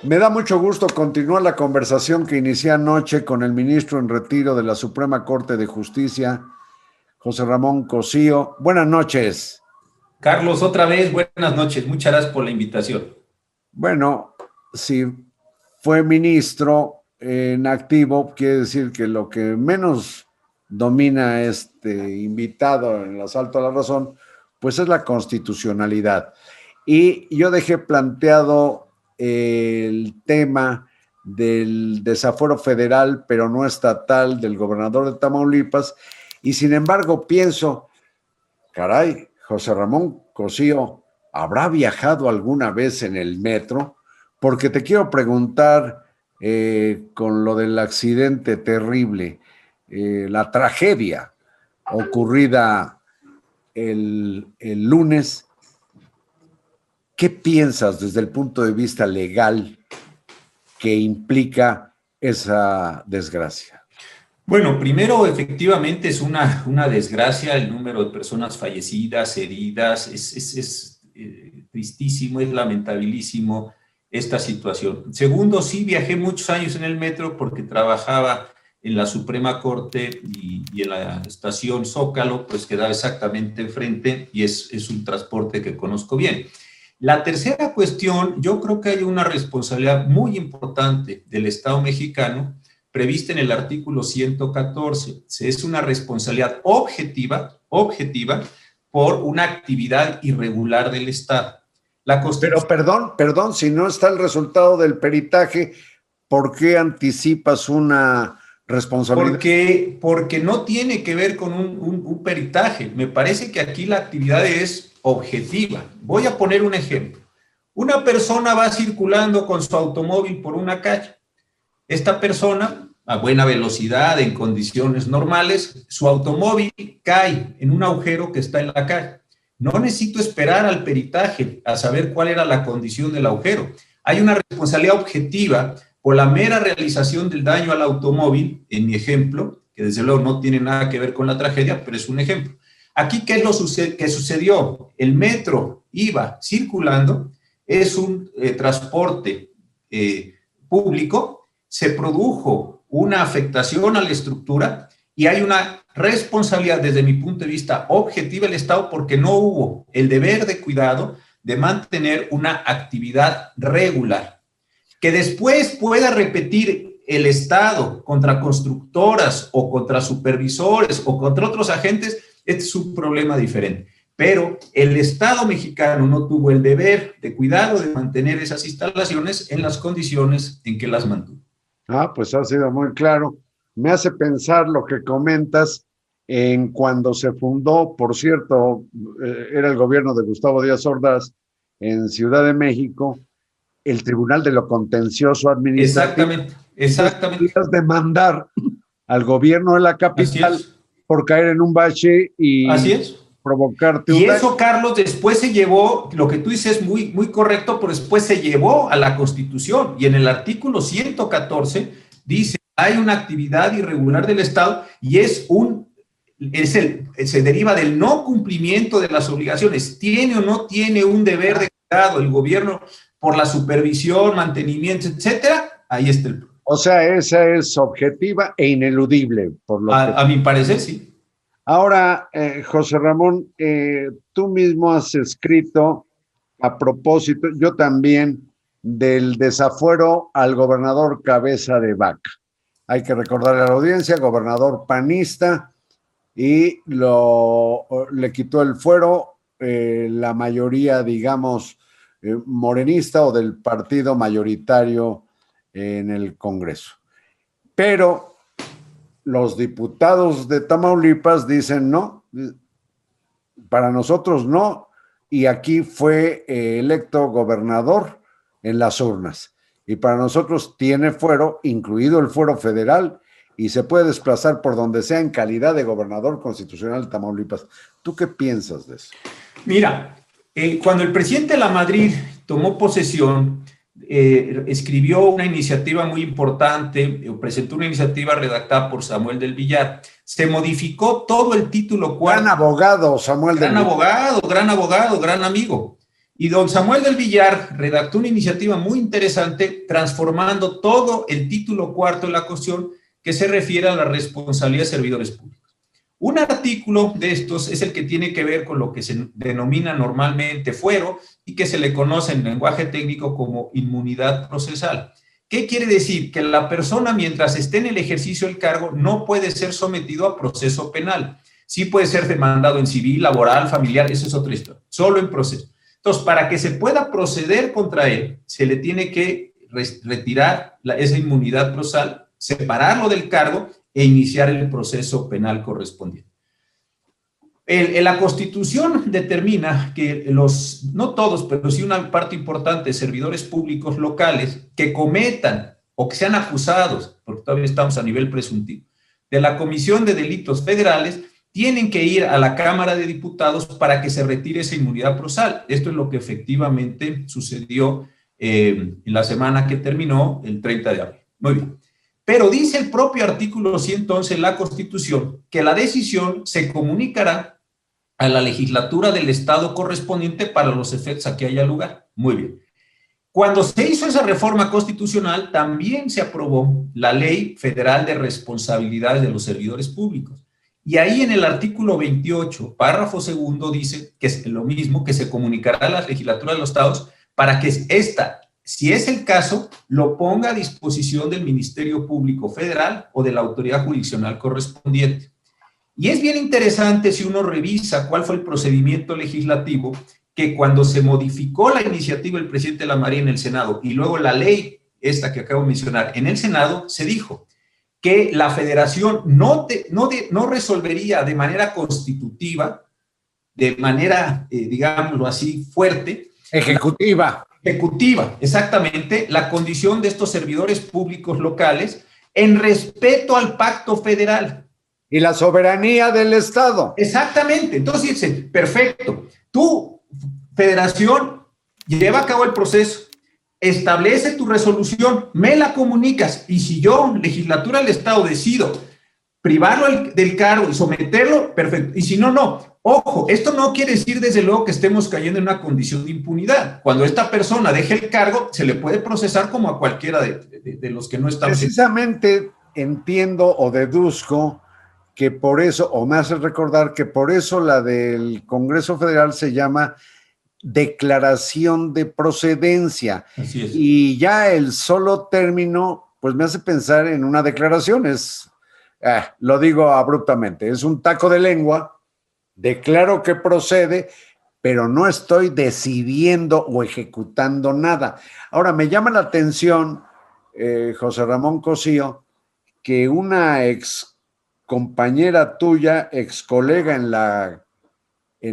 Me da mucho gusto continuar la conversación que inicié anoche con el ministro en retiro de la Suprema Corte de Justicia, José Ramón Cosío. Buenas noches. Carlos, otra vez, buenas noches. Muchas gracias por la invitación. Bueno, si fue ministro en activo, quiere decir que lo que menos domina este invitado en el asalto a la razón, pues es la constitucionalidad. Y yo dejé planteado el tema del desafuero federal, pero no estatal, del gobernador de Tamaulipas, y sin embargo pienso, caray, José Ramón Cosío, ¿habrá viajado alguna vez en el metro? Porque te quiero preguntar con lo del accidente terrible, la tragedia ocurrida el lunes. ¿Qué piensas desde el punto de vista legal que implica esa desgracia? Bueno, primero, efectivamente, es una desgracia el número de personas fallecidas, heridas. Es tristísimo, es lamentabilísimo esta situación. Segundo, sí, viajé muchos años en el metro porque trabajaba en la Suprema Corte y en la estación Zócalo, pues quedaba exactamente enfrente y es un transporte que conozco bien. La tercera cuestión, yo creo que hay una responsabilidad muy importante del Estado mexicano prevista en el artículo 114. Es una responsabilidad objetiva por una actividad irregular del Estado. La Pero Constitución. perdón, si no está el resultado del peritaje, ¿por qué anticipas una responsabilidad? Porque no tiene que ver con un peritaje. Me parece que aquí la actividad es objetiva. Voy a poner un ejemplo. Una persona va circulando con su automóvil por una calle. Esta persona, a buena velocidad, en condiciones normales, su automóvil cae en un agujero que está en la calle. No necesito esperar al peritaje a saber cuál era la condición del agujero. Hay una responsabilidad objetiva por la mera realización del daño al automóvil, en mi ejemplo, que desde luego no tiene nada que ver con la tragedia, pero es un ejemplo. Aquí, ¿qué es lo que sucedió? El metro iba circulando, es un transporte público, se produjo una afectación a la estructura y hay una responsabilidad desde mi punto de vista objetiva del Estado porque no hubo el deber de cuidado de mantener una actividad regular. Que después pueda repetir el Estado contra constructoras o contra supervisores o contra otros agentes, este es un problema diferente. Pero el Estado mexicano no tuvo el deber de cuidado de mantener esas instalaciones en las condiciones en que las mantuvo. Pues ha sido muy claro. Me hace pensar lo que comentas en cuando se fundó, por cierto, era el gobierno de Gustavo Díaz Ordaz en Ciudad de México, el Tribunal de lo Contencioso Administrativo. Exactamente. Podrías demandar al gobierno de la capital por caer en un bache y provocarte un daño. Y eso, Carlos, después se llevó, lo que tú dices es muy correcto, pero después se llevó a la Constitución y en el artículo 114 dice, hay una actividad irregular del Estado y se deriva del no cumplimiento de las obligaciones. ¿Tiene o no tiene un deber de cuidado el gobierno por la supervisión, mantenimiento, etcétera? Ahí está el problema. O sea, esa es objetiva e ineludible, por lo que... A mi parecer, sí. Ahora, José Ramón, tú mismo has escrito a propósito, yo también, del desafuero al gobernador Cabeza de Vaca. Hay que recordarle a la audiencia, gobernador panista, y le quitó el fuero la mayoría, digamos, morenista o del partido mayoritario en el Congreso. Pero los diputados de Tamaulipas dicen no, para nosotros no, y aquí fue electo gobernador en las urnas. Y para nosotros tiene fuero, incluido el fuero federal, y se puede desplazar por donde sea en calidad de gobernador constitucional de Tamaulipas. ¿Tú qué piensas de eso? Mira, cuando el presidente de la Madrid tomó posesión, escribió una iniciativa muy importante, presentó una iniciativa redactada por Samuel del Villar. Se modificó todo el título cuarto. Gran abogado, Samuel del Villar. Gran abogado, gran amigo. Y don Samuel del Villar redactó una iniciativa muy interesante transformando todo el título cuarto de la Constitución que se refiere a la responsabilidad de servidores públicos. Un artículo de estos es el que tiene que ver con lo que se denomina normalmente fuero y que se le conoce en lenguaje técnico como inmunidad procesal. ¿Qué quiere decir? Que la persona, mientras esté en el ejercicio del cargo, no puede ser sometido a proceso penal. Sí puede ser demandado en civil, laboral, familiar, eso es otra historia, solo en proceso. Entonces, para que se pueda proceder contra él, se le tiene que retirar esa inmunidad procesal, separarlo del cargo e iniciar el proceso penal correspondiente. La Constitución determina que no todos, pero sí una parte importante de servidores públicos locales que cometan o que sean acusados, porque todavía estamos a nivel presuntivo, de la comisión de delitos federales, tienen que ir a la Cámara de Diputados para que se retire esa inmunidad procesal. Esto es lo que efectivamente sucedió en la semana que terminó, el 30 de abril. Muy bien. Pero dice el propio artículo 111 de la Constitución que la decisión se comunicará a la legislatura del estado correspondiente para los efectos a que haya lugar. Muy bien. Cuando se hizo esa reforma constitucional, también se aprobó la Ley Federal de Responsabilidades de los Servidores Públicos. Y ahí en el artículo 28, párrafo segundo, dice que es lo mismo, que se comunicará a la legislatura de los estados para que esta, si es el caso, lo ponga a disposición del Ministerio Público Federal o de la autoridad jurisdiccional correspondiente. Y es bien interesante si uno revisa cuál fue el procedimiento legislativo, que cuando se modificó la iniciativa del presidente de la Marina en el Senado y luego la ley esta que acabo de mencionar en el Senado, se dijo que la federación no resolvería de manera constitutiva, de manera, digámoslo así, fuerte. Ejecutiva, exactamente, la condición de estos servidores públicos locales en respeto al pacto federal. Y la soberanía del Estado. Exactamente. Entonces dice, perfecto, tú, federación, lleva a cabo el proceso, establece tu resolución, me la comunicas, y si yo, legislatura del Estado, decido privarlo del cargo y someterlo, perfecto. Y si no, no. Ojo, esto no quiere decir desde luego que estemos cayendo en una condición de impunidad. Cuando esta persona deje el cargo, se le puede procesar como a cualquiera de los que no están. Precisamente entiendo o deduzco que por eso, o me hace recordar que por eso la del Congreso Federal se llama declaración de procedencia. Así es. Y ya el solo término, pues me hace pensar en una declaración, lo digo abruptamente, es un taco de lengua, declaro que procede, pero no estoy decidiendo o ejecutando nada. Ahora, me llama la atención, José Ramón Cosío, que una ex compañera tuya, ex colega en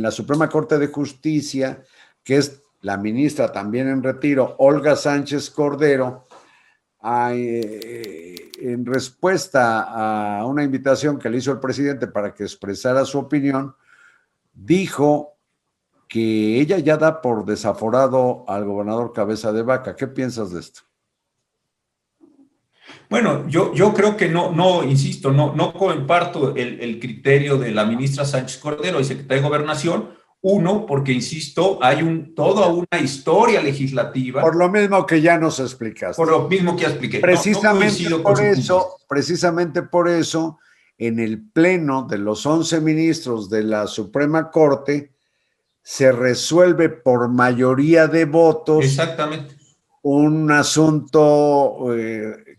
la Suprema Corte de Justicia, que es la ministra también en retiro, Olga Sánchez Cordero, en respuesta a una invitación que le hizo el presidente para que expresara su opinión, dijo que ella ya da por desaforado al gobernador Cabeza de Vaca. ¿Qué piensas de esto? Yo creo que insisto, no comparto el criterio de la ministra Sánchez Cordero y secretaria de Gobernación. Uno, porque, insisto, hay toda una historia legislativa. Por lo mismo que ya nos explicaste. Por lo mismo que ya expliqué. Precisamente por eso, en el pleno de los 11 ministros de la Suprema Corte, se resuelve por mayoría de votos. Exactamente. Un asunto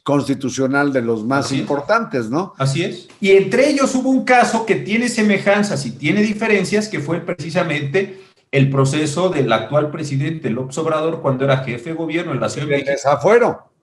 constitucional de los más importantes, ¿no? Así es. Y entre ellos hubo un caso que tiene semejanzas y tiene diferencias, que fue precisamente el proceso del actual presidente López Obrador cuando era jefe de gobierno en la Ciudad de México.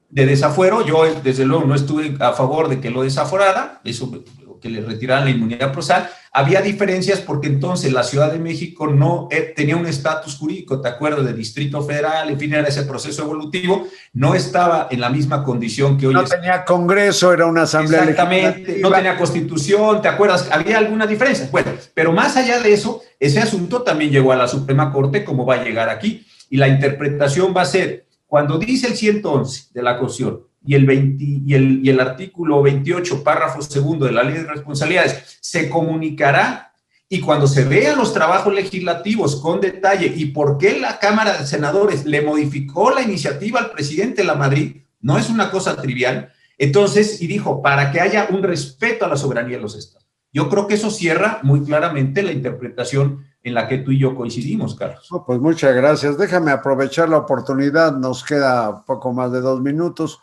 De desafuero. Yo, desde luego, no estuve a favor de que lo desaforara, eso, que le retiraran la inmunidad procesal. Había diferencias porque entonces la Ciudad de México no tenía un estatus jurídico, ¿te acuerdas? De Distrito Federal, en fin, era ese proceso evolutivo, no estaba en la misma condición que hoy. No tenía Congreso, era una asamblea Exactamente, no tenía Constitución, ¿te acuerdas? Había alguna diferencia. Bueno, pero más allá de eso, ese asunto también llegó a la Suprema Corte, como va a llegar aquí, y la interpretación va a ser, cuando dice el 111 de la Constitución, y el artículo 28, párrafo segundo de la Ley de Responsabilidades, se comunicará Y cuando se vean los trabajos legislativos con detalle y por qué la Cámara de Senadores le modificó la iniciativa al presidente de la Madrid, no es una cosa trivial, entonces, y dijo, para que haya un respeto a la soberanía de los estados. Yo creo que eso cierra muy claramente la interpretación en la que tú y yo coincidimos, Carlos. Oh, pues muchas gracias. Déjame aprovechar la oportunidad, nos queda poco más de 2 minutos,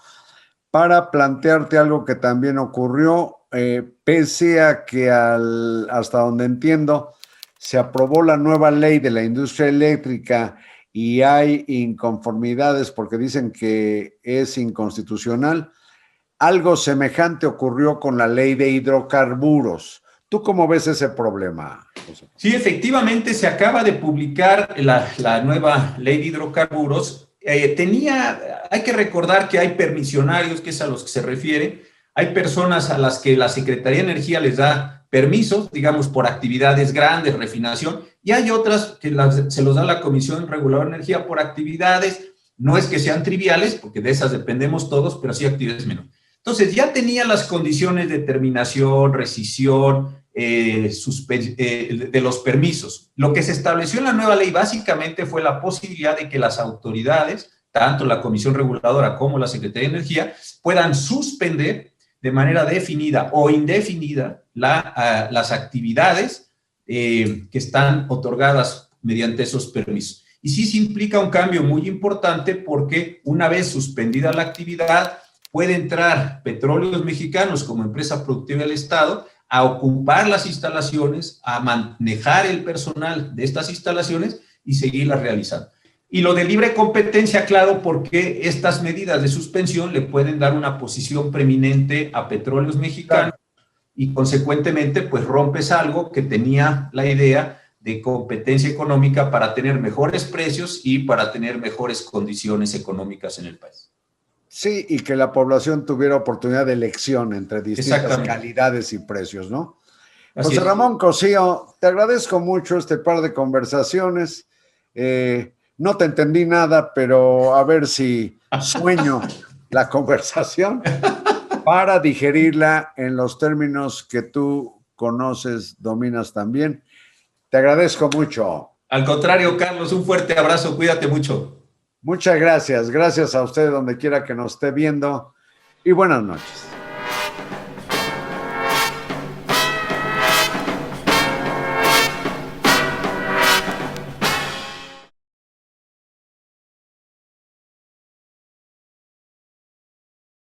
para plantearte algo que también ocurrió, pese a que hasta donde entiendo, se aprobó la nueva ley de la industria eléctrica y hay inconformidades porque dicen que es inconstitucional. Algo semejante ocurrió con la ley de hidrocarburos. ¿Tú cómo ves ese problema, José? Sí, efectivamente se acaba de publicar la nueva ley de hidrocarburos. Hay que recordar que hay permisionarios, que es a los que se refiere. Hay personas a las que la Secretaría de Energía les da permisos, digamos, por actividades grandes, refinación, y hay otras que se los da la Comisión Reguladora de Energía por actividades, no es que sean triviales, porque de esas dependemos todos, pero sí actividades menores. Entonces, ya tenía las condiciones de terminación, rescisión, de los permisos. Lo que se estableció en la nueva ley básicamente fue la posibilidad de que las autoridades, tanto la Comisión Reguladora como la Secretaría de Energía, puedan suspender de manera definida o indefinida las actividades que están otorgadas mediante esos permisos. Y sí se implica un cambio muy importante porque una vez suspendida la actividad, puede entrar Petróleos Mexicanos como empresa productiva del Estado a ocupar las instalaciones, a manejar el personal de estas instalaciones y seguirlas realizando. Y lo de libre competencia, claro, porque estas medidas de suspensión le pueden dar una posición preeminente a Petróleos Mexicanos y consecuentemente pues rompes algo que tenía la idea de competencia económica para tener mejores precios y para tener mejores condiciones económicas en el país. Sí, y que la población tuviera oportunidad de elección entre distintas calidades y precios, ¿no? José Ramón Cosío, te agradezco mucho este par de conversaciones. No te entendí nada, pero a ver si sueño la conversación para digerirla en los términos que tú conoces, dominas también. Te agradezco mucho. Al contrario, Carlos, un fuerte abrazo, cuídate mucho. Muchas gracias. Gracias a usted donde quiera que nos esté viendo y buenas noches.